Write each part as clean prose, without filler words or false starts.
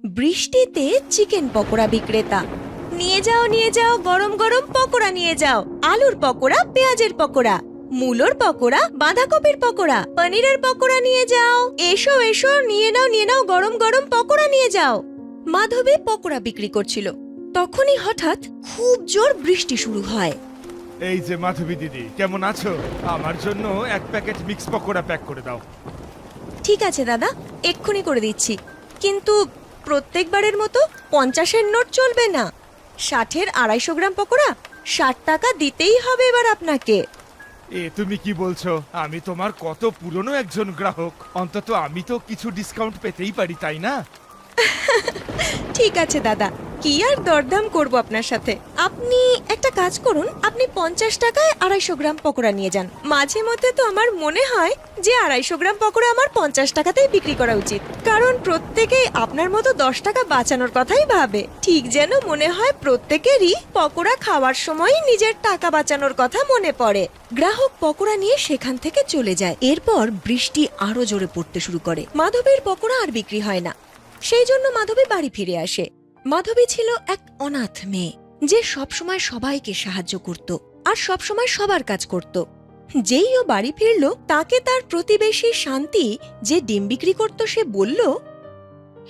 বৃষ্টিতে চিকেন পকোড়া বিক্রেতা। নিয়ে যাও গরম গরম পকোড়া নিয়ে যাও। আলুর পকোড়া, পেঁয়াজের পকোড়া, মূলোর পকোড়া, বাঁধাকপির পকোড়া, পনিরের পকোড়া নিয়ে যাও। এসো এসো, নিয়ে নাও গরম গরম পকোড়া নিয়ে যাও। মাধবী পকোড়া বিক্রি করছিল। তখনই হঠাৎ খুব জোর বৃষ্টি শুরু হয়। এই যে মাধবী দিদি, কেমন আছো? আমার জন্য এক প্যাকেট মিক্স পকোড়া প্যাক করে দাও। ঠিক আছে দাদা, এক্ষুনি করে দিচ্ছি। কিন্তু প্রত্যেকবারের মতো 50-এর নোট চলবে না। 60-এর 250 গ্রাম পকোড়া 60 টাকা দিতেই হবে এবার আপনাকে। তুমি কি বলছো? আমি তোমার কত পুরনো একজন গ্রাহক, অন্তত আমি তো কিছু ডিসকাউন্ট পেতেই পারি, তাই না? ঠিক আছে দাদা, কি আর দরদাম করব আপনার সাথে। আপনি একটা কাজ করুন, আপনি 50 টাকায় 250 গ্রাম পকোড়া নিয়ে যান। মাঝে মধ্যে তো আমার মনে হয় যে 250 গ্রাম পকোড়া আমার 50 টাকাতেই বিক্রি করা উচিত, কারণ প্রত্যেকেই আপনার মতো 10 টাকা বাঁচানোর কথাই ভাবে। ঠিক যেন মনে হয় প্রত্যেকেরই পকোড়া খাওয়ার সময় নিজের টাকা বাঁচানোর কথা মনে পড়ে। গ্রাহক পকোড়া নিয়ে সেখান থেকে চলে যায়। এরপর বৃষ্টি আরো জোরে পড়তে শুরু করে। মাধবীর পকোড়া আর বিক্রি হয় না। সেই জন্য মাধবী বাড়ি ফিরে আসে। মাধবী ছিল এক অনাথ মেয়ে, যে সবসময় সবাইকে সাহায্য করত আর সবসময় সবার কাজ করত। যেই ও বাড়ি ফিরল, তাকে তার প্রতিবেশী শান্তি, যে ডিম বিক্রি করত, সে বলল,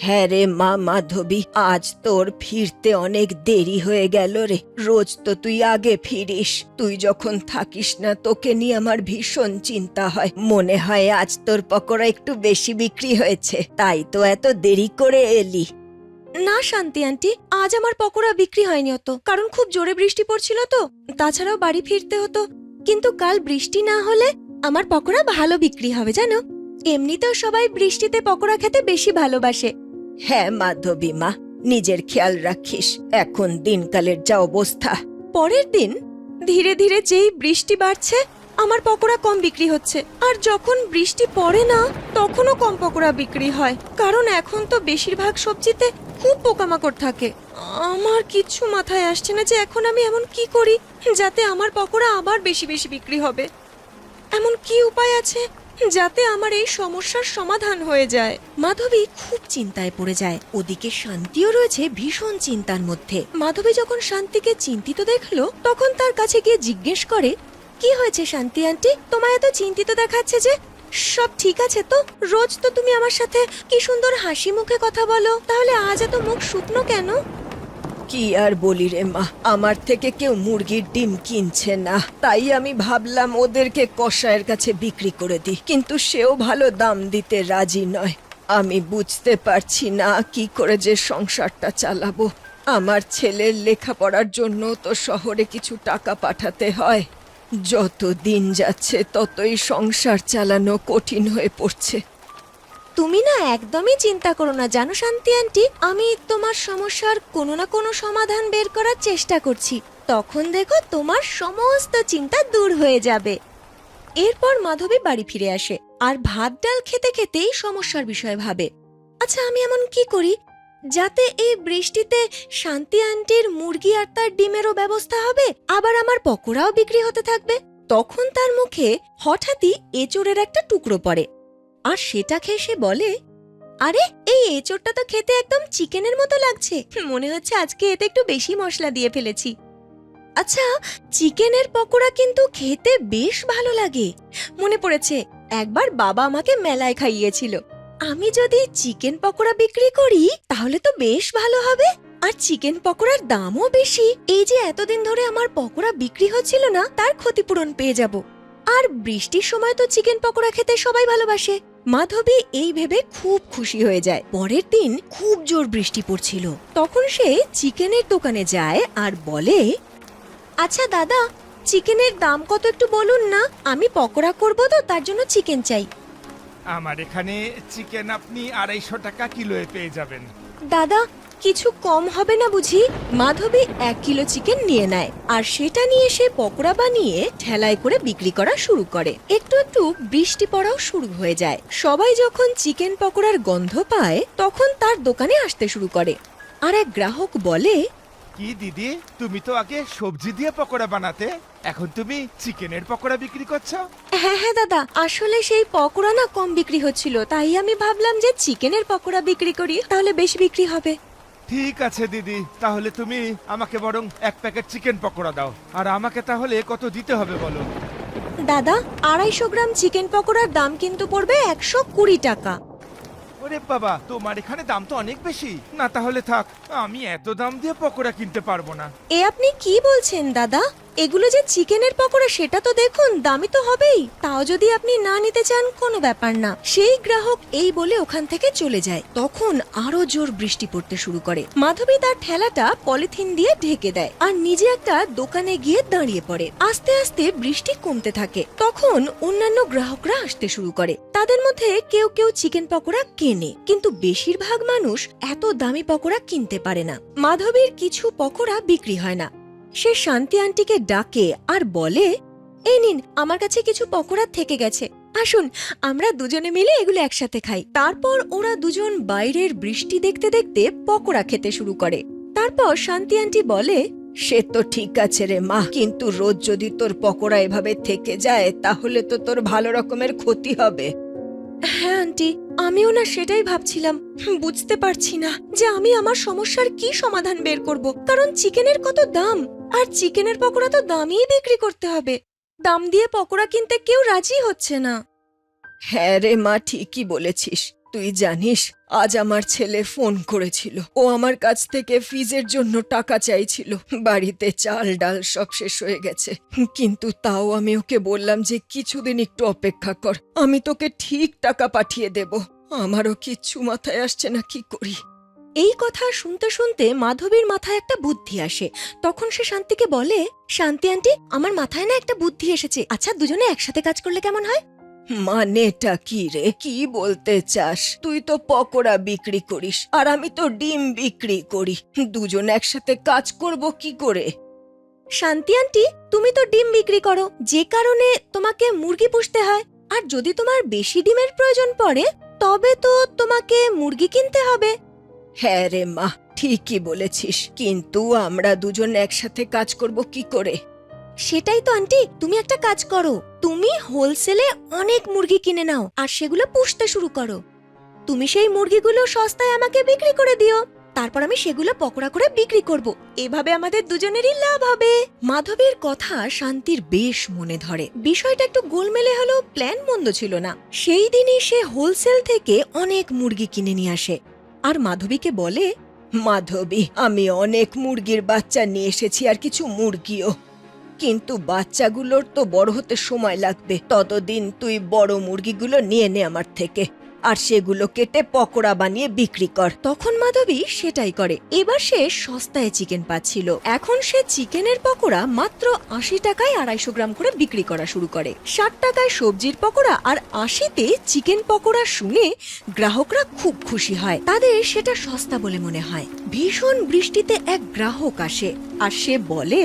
হ্যাঁ রে মা মাধবী, আজ তোর ফিরতে অনেক দেরি হয়ে গেল রে। রোজ তো তুই আগে ফিরিস। তুই যখন থাকিস না, তোকে নিয়ে আমার ভীষণ চিন্তা হয়। মনে হয় আজ তোর পকোড়া একটু বেশি বিক্রি হয়েছে, তাই তো এত দেরি করে এলি। না শান্তি আন্টি, আজ আমার পকোড়া বিক্রি হয়নি অত, কারণ খুব জোরে বৃষ্টি পড়ছিল তো। তাছাড়াও বাড়ি ফিরতে হতো। কিন্তু কাল বৃষ্টি না হলে আমার পকোড়া ভালো বিক্রি হবে জানো। এমনিতেও সবাই বৃষ্টিতে পকোড়া খেতে বেশি ভালোবাসে। হ্যাঁ মাধবী মা, নিজের খেয়াল রাখিস। এখন দিনকালের যা অবস্থা। পরের দিন ধীরে ধীরে যেই বৃষ্টি বাড়ছে, আমার পকোড়া কম বিক্রি হচ্ছে। আর যখন বৃষ্টি পড়ে না, তখনও কম পকোড়া বিক্রি হয়, কারণ এখন তো বেশিরভাগ সবজিতে খুব পোকামাকড় থাকে। আমার কিছু মাথায় আসছে না যে এখন আমি এমন কি করি যাতে আমার পকোড়া আবার বেশি বেশি বিক্রি হবে। এমন কি উপায় আছে যাতে আমার এই সমস্যার সমাধান হয়ে যায়? মাধবী খুব চিন্তায় পড়ে যায়। ওদিকে শান্তিও রয়েছে ভীষণ চিন্তার মধ্যে। মাধবী যখন শান্তিকে চিন্তিত দেখলো, তখন তার কাছে গিয়ে জিজ্ঞেস করে, কি হয়েছে শান্তি আন্টি, তোমায় এত চিন্তিত দেখাচ্ছে যে? সব ঠিক আছে তো? রোজ তো তুমি আমার সাথে কি সুন্দর হাসি মুখে কথা বলো, তাহলে আজ এত মুখ শুকনো কেন? কি আর বলি রে মা, আমার থেকে কেউ মুরগির ডিম কিনছে না, তাই আমি ভাবলাম ওদেরকে কসাইয়ের কাছে বিক্রি করে দিই, কিন্তু সেও ভালো দাম দিতে রাজি নয়। আমি বুঝতে পারছি না কি করে যে সংসারটা চালাবো। আমার ছেলের লেখাপড়ার জন্য তো শহরে কিছু টাকা পাঠাতে হয়। যত দিন যাচ্ছে ততই সংসার চালানো কঠিন হয়ে পড়ছে। তুমি না একদমই চিন্তা করো না জানো শান্তি আন্টি, আমি তোমার সমস্যার কোনো না কোনো সমাধান বের করার চেষ্টা করছি। তখন দেখো তোমার সমস্ত চিন্তা দূর হয়ে যাবে। এরপর মাধবী বাড়ি ফিরে আসে আর ভাত ডাল খেতে খেতেই সমস্যার বিষয় ভাবে। আচ্ছা, আমি এমন কি করি যাতে এই বৃষ্টিতে শান্তি আন্টির মুরগি আর তার ডিমেরও ব্যবস্থা হবে, আবার আমার পকোড়াও বিক্রি হতে থাকবে? তখন তার মুখে হঠাৎই এঁচোড়ের একটা টুকরো পড়ে, আর সেটা খেয়ে সে বলে, আরে এই এঁচোড়টা তো খেতে একদম চিকেনের মতো লাগছে। মনে হচ্ছে আজকে এতে একটু বেশি মশলা দিয়ে ফেলেছি। আচ্ছা, চিকেনের পকোড়া কিন্তু খেতে বেশ ভালো লাগে। মনে পড়েছে, একবার বাবা আমাকে মেলায় খাইয়েছিল। আমি যদি চিকেন পকোড়া বিক্রি করি তাহলে তো বেশ ভালো হবে, আর চিকেন পকোড়ার দামও বেশি। এই যে এতদিন ধরে আমার পকোড়া বিক্রি হচ্ছিল না, তার ক্ষতিপূরণ পেয়ে যাব। আর বৃষ্টির সময় তো চিকেন পকোড়া খেতে সবাই ভালোবাসে। মাধবী এই ভেবে খুব খুশি হয়ে যায়। পরের দিন খুব জোর বৃষ্টি পড়ছিল। তখন সে চিকেনের দোকানে যায় আর বলে, আচ্ছা দাদা, চিকেনের দাম কত একটু বলুন না, আমি পকোড়া করব তো তার জন্য চিকেন চাই। আমার এখানে চিকেন আপনি 250 টাকা কিলোয় পেয়ে যাবেন। দাদা, কিছু কম হবে না বুঝি? মাধবী 1 কিলো চিকেন নিয়ে নেয়, আর সেটা নিয়ে সে পকোড়া বানিয়ে ঠেলায় করে বিক্রি করা শুরু করে। একটু একটু বৃষ্টি পড়াও শুরু হয়ে যায়। সবাই যখন চিকেন পকোড়ার গন্ধ পায়, তখন তার দোকানে আসতে শুরু করে। আর এক গ্রাহক বলে, কি দিদি, তুমি তো আগে সবজি দিয়ে পকোড়া বানাতে, এখন তুমি চিকেনের পকোড়া বিক্রি করছো? হ্যাঁ হ্যাঁ দাদা, আসলে সেই পকোড়া না কম বিক্রি হচ্ছিল, তাই আমি ভাবলাম যে চিকেনের পকোড়া বিক্রি করি, তাহলে বেশি বিক্রি হবে। ঠিক আছে দিদি, তাহলে তুমি আমাকে বরং 1 প্যাকেট চিকেন পকোড়া দাও। আর আমাকে তাহলে কত দিতে হবে বলো? দাদা, 250 গ্রাম চিকেন পকোড়ার দাম কিন্তু পড়বে 120 টাকা। ওরে বাবা, তোমার এখানে দাম তো অনেক বেশি। না তাহলে থাক, আমি এত দাম দিয়ে পকোড়া কিনতে পারবো না। এ আপনি কি বলছেন দাদা? এগুলো যে চিকেনের পকোড়া সেটা তো দেখুন, দামি তো হবেই। তাও যদি আপনি না নিতে চান কোনো ব্যাপার না। সেই গ্রাহক এই বলে ওখান থেকে চলে যায়। তখন আরো জোর বৃষ্টি পড়তে শুরু করে। মাধবী তার ঠেলাটা পলিথিন দিয়ে ঢেকে দেয় আর নিজে একটা দোকানে গিয়ে দাঁড়িয়ে পড়ে। আস্তে আস্তে বৃষ্টি কমতে থাকে। তখন অন্যান্য গ্রাহকরা আসতে শুরু করে। তাদের মধ্যে কেউ কেউ চিকেন পকোড়া কেনে, কিন্তু বেশিরভাগ মানুষ এত দামি পকোড়া কিনতে পারে না। মাধবীর কিছু পকোড়া বিক্রি হয় না। সে শান্তি আন্টিকে ডাকে আর বলে, এই নিন, আমার কাছে কিছু পকোড়া থেকে গেছে, আসুন আমরা দুজনে মিলে এগুলো একসাথে খাই। তারপর ওরা দুজন বাইরের বৃষ্টি দেখতে দেখতে পকোড়া খেতে শুরু করে। তারপর শান্তি আন্টি বলে, সে তো ঠিক আছে রে মা, কিন্তু রোজ যদি তোর পকোড়া এভাবে থেকে যায় তাহলে তো তোর ভালো রকমের ক্ষতি হবে। হ্যাঁ আন্টি, আমিও না সেটাই ভাবছিলাম। বুঝতে পারছি না যে আমি আমার সমস্যার কি সমাধান বের করব, কারণ চিকেনের কত দাম, আর চিকেনের পকোড়া তো দামিই বিক্রি করতে হবে। দাম দিয়ে পকোড়া কিনতে কেউ রাজি হচ্ছে না। হ্যাঁ রে মা, ঠিকই বলেছিস। তুই জানিস, আজ আমার ছেলে ফোন করেছিল। ও আমার কাছ থেকে ফিজের জন্য টাকা চাইছিল। বাড়িতে চাল ডাল সব শেষ হয়ে গেছে, কিন্তু তাও আমি ওকে বললাম যে কিছুদিন একটু অপেক্ষা কর, আমি তোকে ঠিক টাকা পাঠিয়ে দেব। আমারও কিচ্ছু মাথায় আসছে না কি করি। এই কথা শুনতে শুনতে মাধবীর মাথায় একটা বুদ্ধি আসে। তখন সে শান্তিকে বলে, শান্তি আন্টি, আমার মাথায় না একটা বুদ্ধি এসেছে। আচ্ছা, দুজনে একসাথে কাজ করলে কেমন হয়? মানেটা কি রে? কি বলতে চাস? তুই তো পকোড়া বিক্রি করিস আর আমি তো ডিম বিক্রি করি, দুজন একসাথে কাজ করব কি করে? শান্তি আন্টি, তুমি তো ডিম বিক্রি করো, যে কারণে তোমাকে মুরগি পুষতে হয়। আর যদি তোমার বেশি ডিমের প্রয়োজন পড়ে তবে তো তোমাকে মুরগি কিনতে হবে। হ্যাঁ রে মা, ঠিকই বলেছিস, কিন্তু আমরা দুজন একসাথে কাজ করব কি করে? সেটাই তো আন্টি, তুমি একটা কাজ করো, তুমি হোলসেলে অনেক মুরগি কিনে নাও আর সেগুলো পুষতে শুরু করো। তুমি সেই মুরগিগুলো সস্তায় আমাকে বিক্রি করে দিও, তারপর আমি সেগুলো পকোড়া করে বিক্রি করব। এভাবে আমাদের দুজনেরই লাভ হবে। মাধবীর কথা শান্তির বেশ মনে ধরে। বিষয়টা একটু গোলমেলে হলেও প্ল্যান মন্দ ছিল না। সেই দিনই সে হোলসেল থেকে অনেক মুরগি কিনে নিয়ে আসে আর মাধবীকে বলে, মাধবী, আমি অনেক মুরগির বাচ্চা নিয়ে এসেছি আর কিছু মুরগিও, কিন্তু বাচ্চাগুলোর তো বড় হতে সময় লাগবে। ততদিন তুই বড় মুরগিগুলো নিয়ে নে আমার থেকে, আর সেগুলো কেটে পকোড়া বানিয়ে বিক্রি কর। তখন মাধবী সেটাই করে। এবার সে সস্তায় চিকেন পাচ্ছিল। এখন সে চিকেনের পকোড়া মাত্র 80 টাকায় 250 গ্রাম করে বিক্রি করা শুরু করে। 60 টাকায় সবজির পকোড়া আর 80-তে চিকেন পকোড়া শুনে গ্রাহকরা খুব খুশি হয়। তাদের সেটা সস্তা বলে মনে হয়। ভীষণ বৃষ্টিতে এক গ্রাহক আসে আর সে বলে,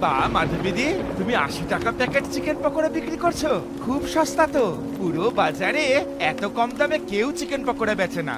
বা মাধবীদি, তুমি 80 টাকা প্যাকেট চিকেন পকোড়া বিক্রি করছো? খুব সস্তা তো। পুরো বাজারে এত কম দামে কেউ চিকেন পকোড়া বেচে না।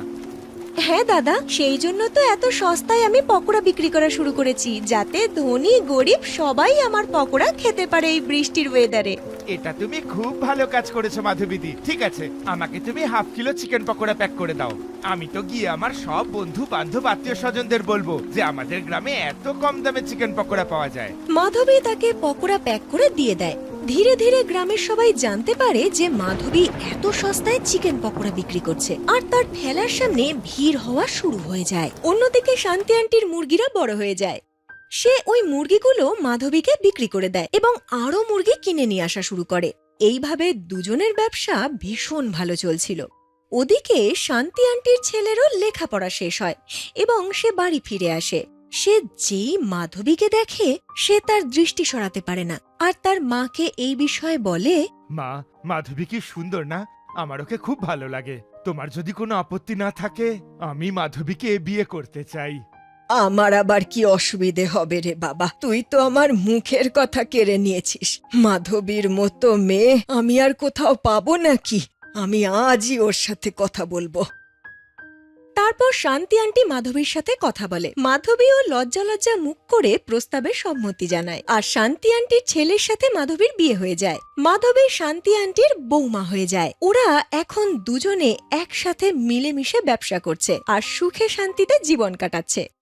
হ্যাঁ দাদা, সেই জন্য তো এত সস্তায় আমি পকোড়া বিক্রি করা শুরু করেছি, যাতে ধনী গরিব সবাই আমার পকোড়া খেতে পারে এই বৃষ্টির ওয়েদারে। এটা তুমি খুব ভালো কাজ করেছো মাধবীদি। ঠিক আছে, আমাকে তুমি ½ কিলো চিকেন পকোড়া প্যাক করে দাও। আমি তো গিয়ে আমার সব বন্ধু বান্ধব আত্মীয় স্বজনদের বলবো যে আমাদের গ্রামে এত কম দামে চিকেন পকোড়া পাওয়া যায়। মাধবী তাকে পকোড়া প্যাক করে দিয়ে দেয়। ধীরে ধীরে গ্রামের সবাই জানতে পারে যে মাধবী এত সস্তায় চিকেন পকোড়া বিক্রি করছে, আর তার ঠেলার সামনে ভিড় হওয়া শুরু হয়ে যায়। অন্যদিকে শান্তি আন্টির মুরগিরা বড় হয়ে যায়। সে ওই মুরগিগুলো মাধবীকে বিক্রি করে দেয় এবং আরো মুরগি কিনে নিয়ে আসা শুরু করে। এইভাবে দুজনের ব্যবসা ভীষণ ভালো চলছিল। ওদিকে শান্তি আন্টির ছেলেরও লেখাপড়া শেষ হয় এবং সে বাড়ি ফিরে আসে। সে যেই মাধবীকে দেখে সে তার দৃষ্টি সরাতে পারে না আর তার মাকে এই বিষয়ে বলে, মা, মাধবী কি সুন্দর না? আমার ওকে খুব ভালো লাগে। তোমার যদি কোনো আপত্তি না থাকে, আমি মাধবীকে বিয়ে করতে চাই। আমার আবার কি অসুবিধে হবে রে বাবা, তুই তো আমার মুখের কথা কেড়ে নিয়েছিস। মাধবীর মতো মেয়ে আমি আর কোথাও পাবো নাকি? আমি আজই ওর সাথে কথা বলবো। তারপর শান্তি আন্টি মাধবীর সাথে কথা বলে। মাধবীও লজ্জা লজ্জা মুখ করে প্রস্তাবে সম্মতি জানায়, আর শান্তি আন্টির ছেলের সাথে মাধবীর বিয়ে হয়ে যায়। মাধবী শান্তি আন্টির বৌমা হয়ে যায়। ওরা এখন দুজনে একসাথে মিলেমিশে ব্যবসা করছে আর সুখে শান্তিতে জীবন কাটাচ্ছে।